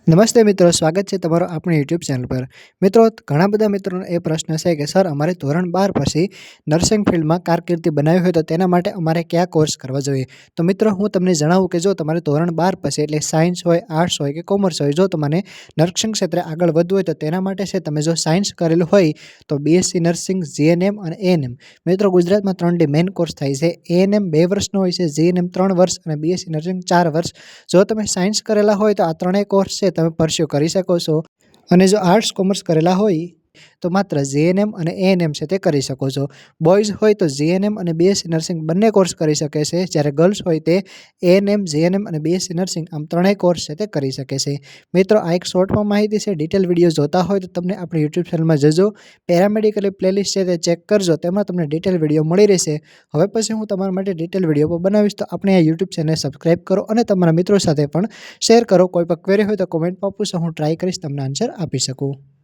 નમસ્તે મિત્રો, સ્વાગત છે તમારો આપણી યુટ્યુબ ચેનલ પર। મિત્રો, ઘણા બધા મિત્રોનો એ પ્રશ્ન છે કે સર, અમારે ધોરણ 12 પછી નર્સિંગ ફિલ્ડમાં કારકિર્દી બનાવવી હોય તો તેના માટે અમારે કયા કોર્સ કરવા જોઈએ? તો મિત્રો, હું તમને જણાવું કે જો તમારે ધોરણ 12 પછી એટલે સાયન્સ હોય, આર્ટ્સ હોય કે કોમર્સ હોય, જો તમારે નર્સિંગ ક્ષેત્રે આગળ વધવું હોય તો તેના માટે છે તમે જો સાયન્સ કરેલું હોય તો બીએસસી નર્સિંગ, જીએનએમ અને એએનએમ। મિત્રો, ગુજરાતમાં 3 મેઇન કોર્સ થાય છે। એએનએમ 2 વર્ષનો હોય છે, જીએનએમ 3 વર્ષ અને બીએસસી નર્સિંગ 4 વર્ષ। જો તમે સાયન્સ કરેલા હોય તો આ ત્રણેય કોર્સ છે તમે પરસ્યુ કરી શકો છો। અને જો આર્ટ્સ કોમર્સ કરેલા હોય તો માત્ર જીએનએમ અને એએનએમ છે તે કરી શકો છો। બોયઝ હોય તો જીએનએમ અને બીએસસી નર્સિંગ બંને કોર્સ કરી શકે છે, જ્યારે ગર્લ્સ હોય તે એએનએમ, જીએનએમ અને બીએસસી નર્સિંગ આમ ત્રણેય કોર્સ છે તે કરી શકે છે। મિત્રો, આ એક શોર્ટમાં માહિતી છે। ડિટેલ વિડીયો જોતા હોય તો તમને આપણી યુટ્યુબ ચેનલમાં જજો, પેરામેડિકલ પ્લેલિસ્ટ છે તે ચેક કરજો, તેમાં તમને ડિટેલ વિડીયો મળી રહેશે। હવે પછી હું તમારા માટે ડિટેલ વિડીયો બનાવીશ, તો આપણે આ યુટ્યુબ ચેનલ સબસ્ક્રાઈબ કરો અને તમારા મિત્રો સાથે પણ શેર કરો। કોઈ પણ ક્વેરી હોય તો કોમેન્ટમાં પૂછો, હું ટ્રાય કરીશ તમને આન્સર આપી શકું।